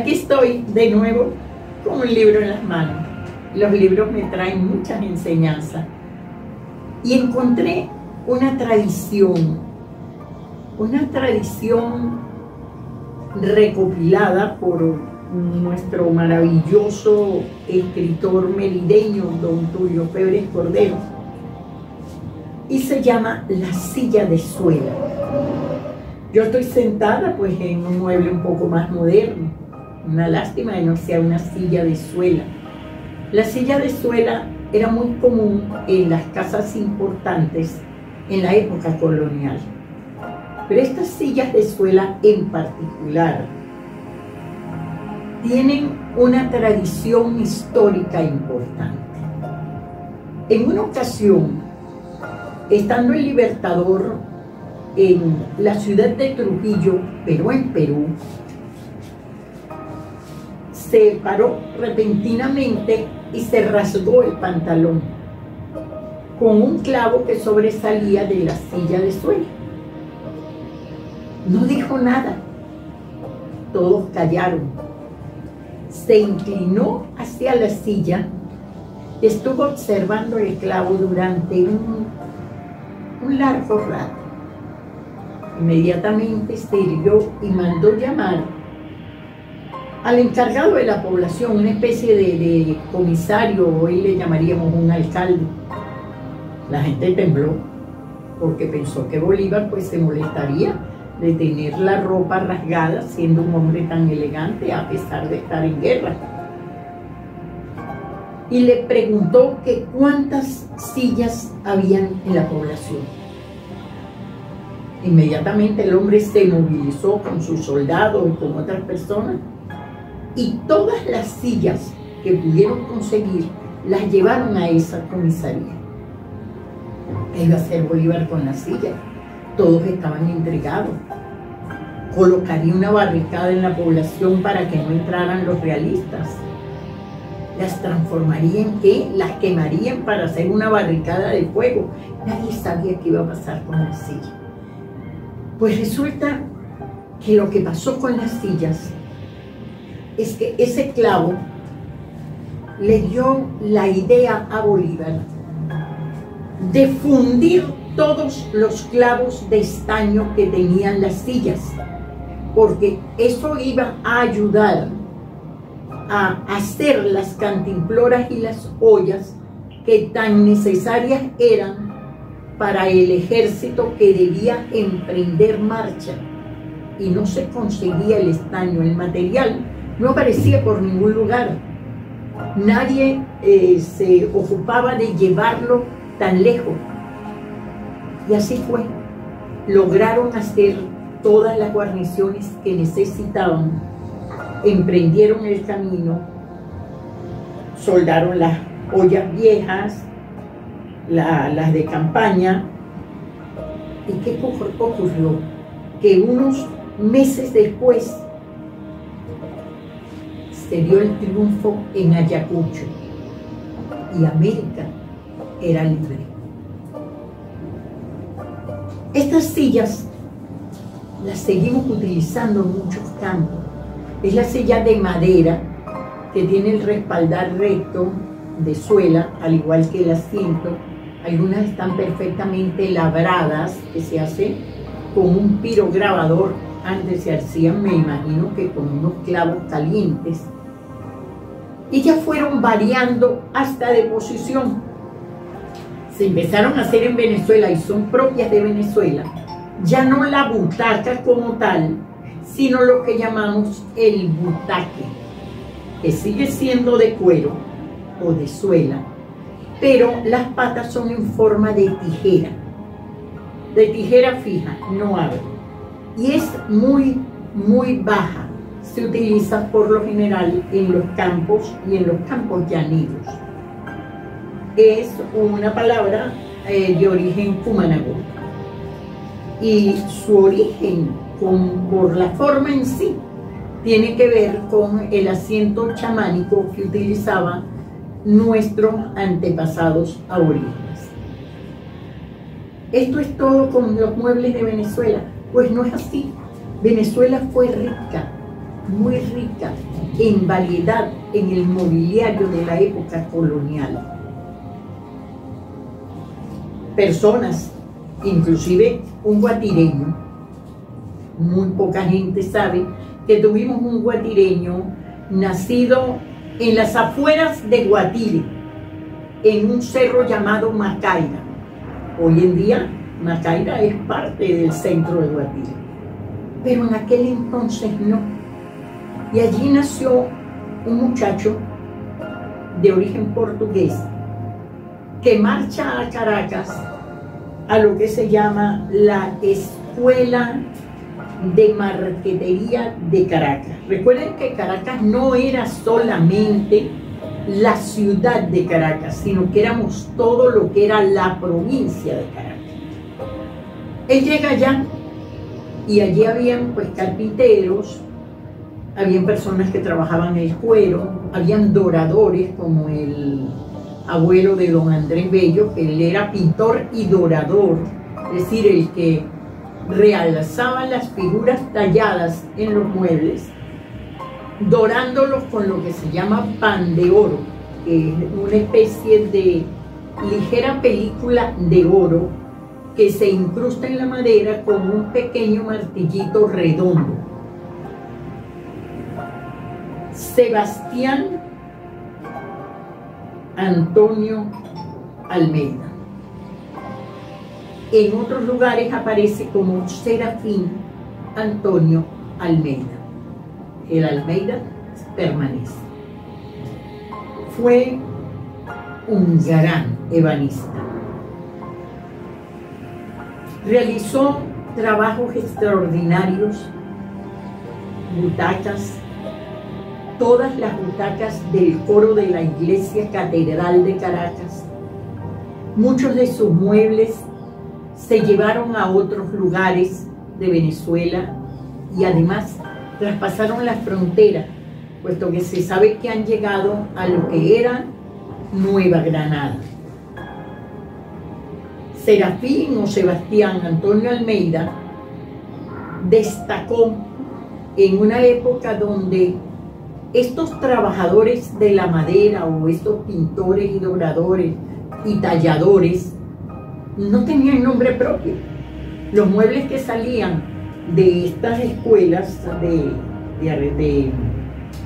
Aquí estoy de nuevo con un libro en las manos. Los libros me traen muchas enseñanzas. Y encontré una tradición recopilada por nuestro maravilloso escritor merideño, don Tulio Febres Cordero, y se llama La Silla de Suela. Yo estoy sentada pues en un mueble un poco más moderno. Una lástima que no sea una silla de suela. La silla de suela era muy común en las casas importantes en la época colonial. Pero estas sillas de suela en particular tienen una tradición histórica importante. En una ocasión, estando el Libertador en la ciudad de Trujillo, pero en Perú, se paró repentinamente y se rasgó el pantalón con un clavo que sobresalía de la silla de suela. No dijo nada, todos callaron. Se inclinó hacia la silla, estuvo observando el clavo durante un largo rato. Inmediatamente se irguió y mandó llamar al encargado de la población, una especie de comisario, hoy le llamaríamos un alcalde. La gente tembló porque pensó que Bolívar pues se molestaría de tener la ropa rasgada siendo un hombre tan elegante a pesar de estar en guerra. Y le preguntó que cuántas sillas habían en la población. Inmediatamente el hombre se movilizó con sus soldados y con otras personas y todas las sillas que pudieron conseguir las llevaron a esa comisaría. ¿Qué iba a hacer Bolívar con las sillas? Todos estaban intrigados. Colocaría una barricada en la población para que no entraran los realistas. Las transformaría en qué, las quemarían para hacer una barricada de fuego. Nadie sabía qué iba a pasar con las sillas. Pues resulta que lo que pasó con las sillas es que ese clavo le dio la idea a Bolívar de fundir todos los clavos de estaño que tenían las sillas, porque eso iba a ayudar a hacer las cantimploras y las ollas que tan necesarias eran para el ejército que debía emprender marcha, y no se conseguía el estaño, el material no aparecía por ningún lugar, nadie se ocupaba de llevarlo tan lejos, y así fue. Lograron hacer todas las guarniciones que necesitaban, emprendieron el camino, soldaron las ollas viejas, las de campaña. ¿Y qué ocurrió? Que unos meses después se dio el triunfo en Ayacucho y América era libre. Estas sillas las seguimos utilizando en muchos campos. Es la silla de madera que tiene el respaldar recto de suela, al igual que el asiento. Algunas están perfectamente labradas, que se hace con un pirograbador. Antes se hacían, me imagino, que con unos clavos calientes. Y ya fueron variando hasta de posición. Se empezaron a hacer en Venezuela y son propias de Venezuela. Ya no la butaca como tal, sino lo que llamamos el butaque, que sigue siendo de cuero o de suela, pero las patas son en forma de tijera fija, no abre, y es muy baja. Se utiliza por lo general en los campos y en los campos llaneros. Es una palabra de origen cumanagó, y su origen por la forma en sí tiene que ver con el asiento chamánico que utilizaban nuestros antepasados aborígenes. ¿Esto es todo con los muebles de Venezuela? Pues no es así. Venezuela fue rica muy rica en variedad en el mobiliario de la época colonial. Personas, inclusive un guatireño, muy poca gente sabe que tuvimos un guatireño nacido en las afueras de Guatire, en un cerro llamado Macaira. Hoy en día Macaira es parte del centro de Guatire, pero en aquel entonces no. Y allí nació un muchacho de origen portugués que marcha a Caracas a lo que se llama la Escuela de Marquetería de Caracas. Recuerden que Caracas no era solamente la ciudad de Caracas, sino que éramos todo lo que era la provincia de Caracas. Él llega allá y allí habían pues carpinteros, habían personas que trabajaban el cuero, habían doradores como el abuelo de don Andrés Bello, que él era pintor y dorador, es decir, el que realzaba las figuras talladas en los muebles, dorándolos con lo que se llama pan de oro, que es una especie de ligera película de oro que se incrusta en la madera con un pequeño martillito redondo. Sebastián Antonio Almeida. En otros lugares aparece como Serafín Antonio Almeida. El Almeida permanece. Fue un gran ebanista. Realizó trabajos extraordinarios, butacas, todas las butacas del coro de la Iglesia Catedral de Caracas. Muchos de sus muebles se llevaron a otros lugares de Venezuela y además traspasaron la frontera, puesto que se sabe que han llegado a lo que era Nueva Granada. Serafín o Sebastián Antonio Almeida destacó en una época donde estos trabajadores de la madera o estos pintores y doradores y talladores no tenían nombre propio. Los muebles que salían de estas escuelas de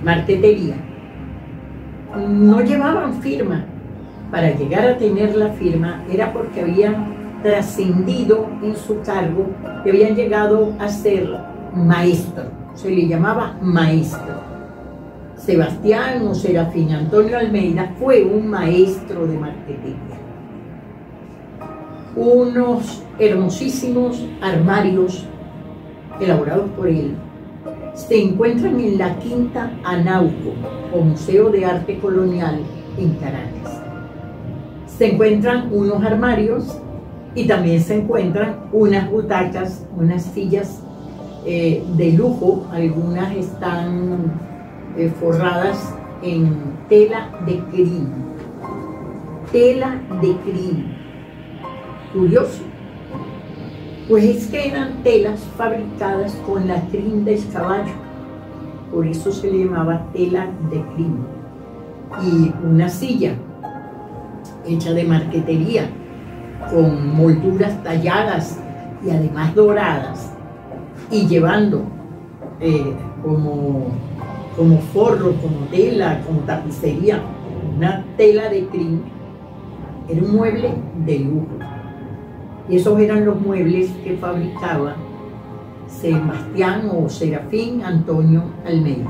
marquetería no llevaban firma. Para llegar a tener la firma era porque habían trascendido en su cargo, que habían llegado a ser maestro, se le llamaba maestro. Sebastián o Serafín Antonio Almeida fue un maestro de marquetería. Unos hermosísimos armarios elaborados por él se encuentran en la Quinta Anauco, o Museo de Arte Colonial en Caracas. Se encuentran unos armarios y también se encuentran unas butacas, unas sillas de lujo. Algunas están forradas en tela de crin. Tela de crin. Curioso. Pues es que eran telas fabricadas con la crin del caballo. Por eso se le llamaba tela de crin. Y una silla hecha de marquetería, con molduras talladas y además doradas, y llevando como forro, como tela, como tapicería, una tela de crin. Era un mueble de lujo. Y esos eran los muebles que fabricaba Sebastián o Serafín Antonio Almeida.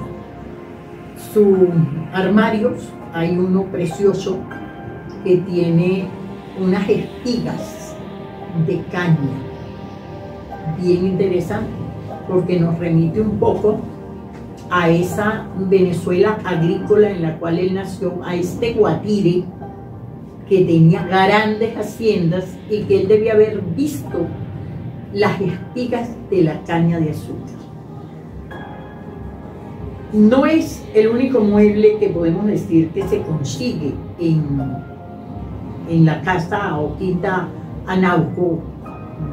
Sus armarios, hay uno precioso que tiene unas espigas de caña, bien interesante, porque nos remite un poco a esa Venezuela agrícola en la cual él nació, a este Guatire que tenía grandes haciendas y que él debía haber visto las espigas de la caña de azúcar. No es el único mueble que podemos decir que se consigue en la Casa o Quinta Anauco,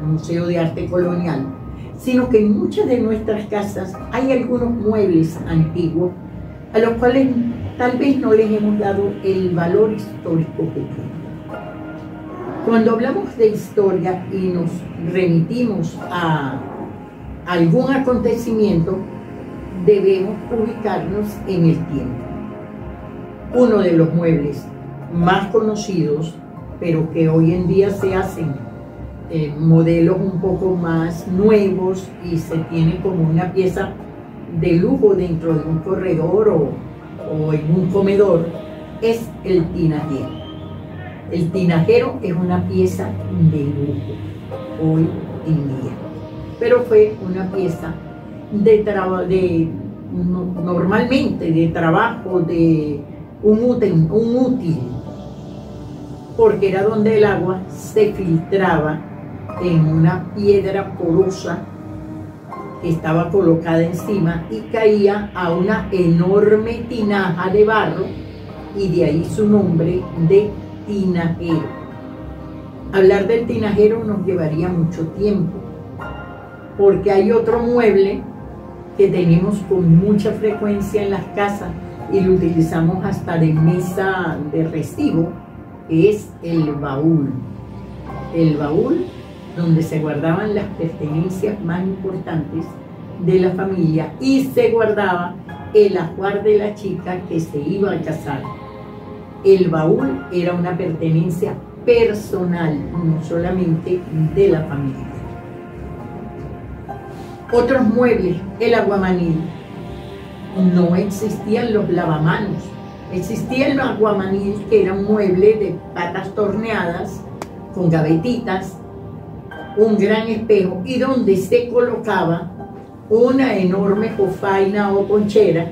Museo de Arte Colonial, sino que en muchas de nuestras casas hay algunos muebles antiguos a los cuales tal vez no les hemos dado el valor histórico que tienen. Cuando hablamos de historia y nos remitimos a algún acontecimiento, debemos ubicarnos en el tiempo. Uno de los muebles más conocidos, pero que hoy en día se hacen modelos un poco más nuevos y se tiene como una pieza de lujo dentro de un corredor o en un comedor, es el tinajero. El tinajero es una pieza de lujo hoy en día, pero fue una pieza normalmente de trabajo, de un útil, porque era donde el agua se filtraba en una piedra porosa que estaba colocada encima y caía a una enorme tinaja de barro, y de ahí su nombre de tinajero. Hablar del tinajero nos llevaría mucho tiempo, porque hay otro mueble que tenemos con mucha frecuencia en las casas y lo utilizamos hasta de mesa de recibo, que es el baúl. El baúl donde se guardaban las pertenencias más importantes de la familia y se guardaba el ajuar de la chica que se iba a casar. El baúl era una pertenencia personal, no solamente de la familia. Otros muebles, el aguamanil. No existían los lavamanos, existía el aguamanil, que era un mueble de patas torneadas con gavetitas, un gran espejo y donde se colocaba una enorme jofaina o ponchera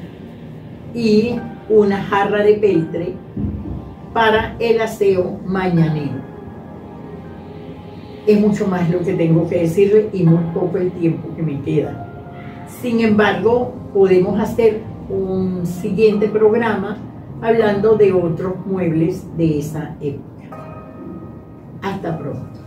y una jarra de peltre para el aseo mañanero. Es mucho más lo que tengo que decirle y muy poco el tiempo que me queda. Sin embargo, podemos hacer un siguiente programa hablando de otros muebles de esa época. Hasta pronto.